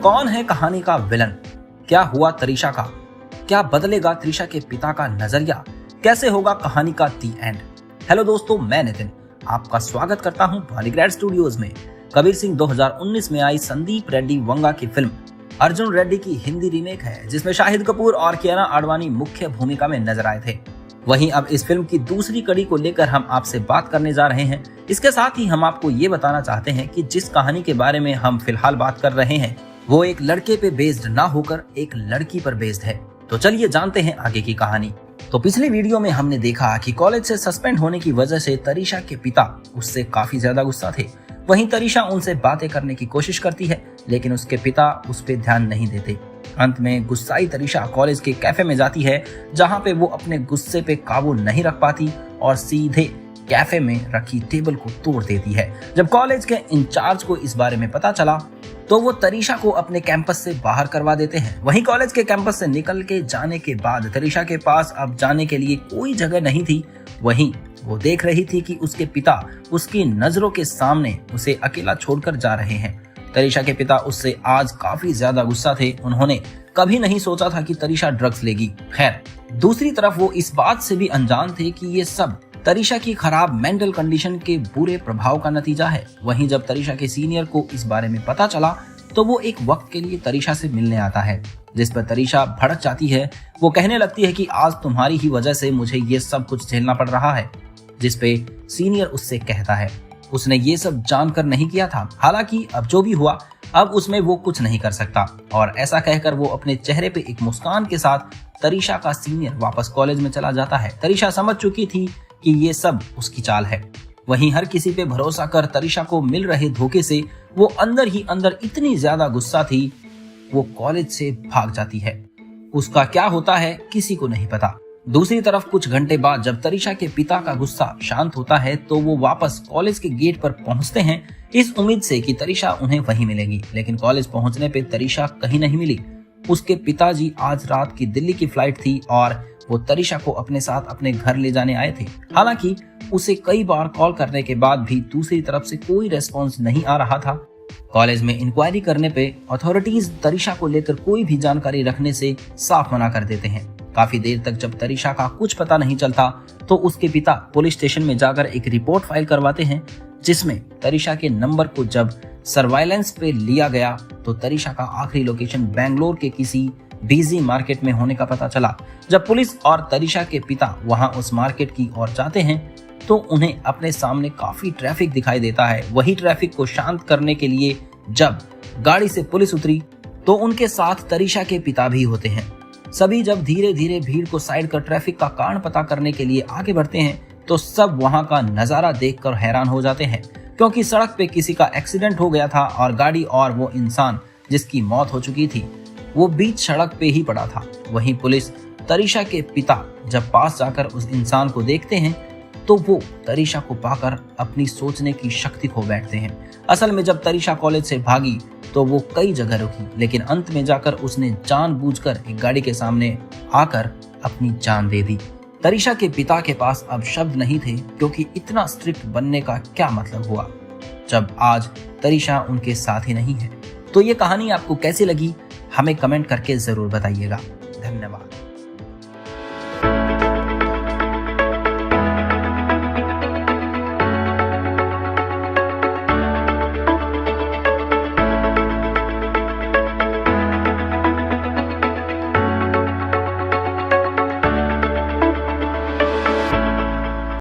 कौन है कहानी का विलन? क्या हुआ तरीशा का? क्या बदलेगा तरीशा के पिता का नजरिया? कैसे होगा कहानी का दी एंड? हेलो दोस्तों, मैं नितिन आपका स्वागत करता हूं पॉलीग्रेड स्टूडियोज में। कबीर सिंह 2019 में आई संदीप रेड्डी वंगा की फिल्म अर्जुन रेड्डी की हिंदी रीमेक है, जिसमें शाहिद कपूर और कियारा आडवाणी मुख्य भूमिका में नजर आए थे। वहीं अब इस फिल्म की दूसरी कड़ी को लेकर हम आपसे बात करने जा रहे हैं। इसके साथ ही हम आपको ये बताना चाहते हैं कि जिस कहानी के बारे में हम फिलहाल बात कर रहे हैं वो एक लड़के पे बेस्ड ना होकर एक लड़की पर बेस्ड है। तो चलिए जानते हैं आगे की कहानी। तो पिछली वीडियो में हमने देखा कि कॉलेज से सस्पेंड होने की वजह से तरीशा के पिता उससे काफी ज्यादा गुस्सा थे। वहीं तरीशा उनसे बातें करने की कोशिश करती है, लेकिन उसके पिता उस पर ध्यान नहीं देते। अंत में गुस्साई तरीशा कॉलेज के कैफे में जाती है, जहां पे वो अपने गुस्से पे काबू नहीं रख पाती और सीधे कैफे में रखी टेबल को तोड़ देती है। जब कॉलेज के इंचार्ज को इस बारे में पता चला तो वो तरीशा को अपने कैंपस से बाहर करवा देते हैं। वहीं कॉलेज के कैंपस से निकल के जाने के बाद तरीशा के पास अब जाने के लिए कोई जगह नहीं थी। वहीं वो देख रही थी कि उसके पिता उसकी नजरों के सामने उसे अकेला छोड़कर जा रहे हैं। तरीशा के पिता उससे आज काफी ज्यादा गुस्सा थे। उन्होंने कभी नहीं सोचा था कि तरीशा ड्रग्स लेगी। खैर, दूसरी तरफ वो इस बात से भी अनजान थे कि ये सब तरीशा की खराब मेंटल कंडीशन के बुरे प्रभाव का नतीजा है। वहीं जब तरीशा के सीनियर को इस बारे में पता चला तो वो एक वक्त के लिए तरीशा से मिलने आता है, जिस पर तरीशा भड़क जाती है। वो कहने लगती है कि आज तुम्हारी ही वजह से मुझे ये सब कुछ झेलना पड़ रहा है, जिस पे सीनियर उससे कहता है उसने ये सब जानकर नहीं किया था। हालांकि अब जो भी हुआ अब उसमें वो कुछ नहीं कर सकता। और ऐसा कहकर वो अपने चेहरे पे एक मुस्कान के साथ तरीशा का सीनियर वापस कॉलेज में चला जाता है। तरीशा समझ चुकी थी कि ये सब उसकी चाल है। वहीं हर किसी पे भरोसा कर तरीशा को मिल रहे धोखे से वो अंदर ही अंदर इतनी ज्यादा गुस्सा थी, वो कॉलेज से भाग जाती है। उसका क्या होता है किसी को नहीं पता। दूसरी तरफ कुछ घंटे बाद जब तरीशा के पिता का गुस्सा शांत होता है तो वो वापस कॉलेज के गेट पर पहुंचते हैं, इस उम्मीद से कि तरीशा उन्हें वहीं मिलेगी। लेकिन कॉलेज पहुंचने पे तरीशा कहीं नहीं मिली। उसके पिताजी आज रात की दिल्ली की फ्लाइट थी और वो तरीशा को अपने साथ अपने घर ले जाने आए थे। हालांकि उसे कई बार कॉल करने के बाद भी दूसरी तरफ से कोई रेस्पॉन्स नहीं आ रहा था। कॉलेज में इंक्वायरी करने पे अथॉरिटीज तरीशा को लेकर कोई भी जानकारी रखने से साफ मना कर देते हैं। काफी देर तक जब तरीशा का कुछ पता नहीं चलता तो उसके पिता पुलिस स्टेशन में जाकर एक रिपोर्ट फाइल करवाते हैं, जिसमें तरीशा के नंबर को जब सर्वाइलेंस पे लिया गया तो तरीशा का आखिरी लोकेशन बेंगलोर के किसी बिजी मार्केट में होने का पता चला। जब पुलिस और तरीशा के पिता वहां उस मार्केट की ओर जाते हैं तो उन्हें अपने सामने काफी ट्रैफिक दिखाई देता है। वही ट्रैफिक को शांत करने के लिए जब गाड़ी से पुलिस उतरी तो उनके साथ तरीशा के पिता भी होते हैं। सभी जब धीरे धीरे भीड़ को साइड कर ट्रैफिक का कारण पता करने के लिए आगे बढ़ते हैं तो सब वहां का नजारा देखकर हैरान हो जाते हैं, क्योंकि सड़क पे किसी का एक्सीडेंट हो गया था और गाड़ी और वो इंसान जिसकी मौत हो चुकी थी वो बीच सड़क पे ही पड़ा था। वहीं पुलिस तरीशा के पिता जब पास जाकर उस इंसान को देखते हैं तो वो तरीशा को पाकर अपनी सोचने की शक्ति खो बैठते हैं। असल में जब तरीशा कॉलेज से भागी तो वो कई जगह रुकी, लेकिन अंत में जाकर उसने जानबूझकर एक गाड़ी के सामने आकर अपनी जान दे दी। तरीशा के पिता के पास अब शब्द नहीं थे, क्योंकि इतना स्ट्रिक्ट बनने का क्या मतलब हुआ जब आज तरीशा उनके साथ ही नहीं है। तो ये कहानी आपको कैसी लगी हमें कमेंट करके जरूर बताइएगा। धन्यवाद।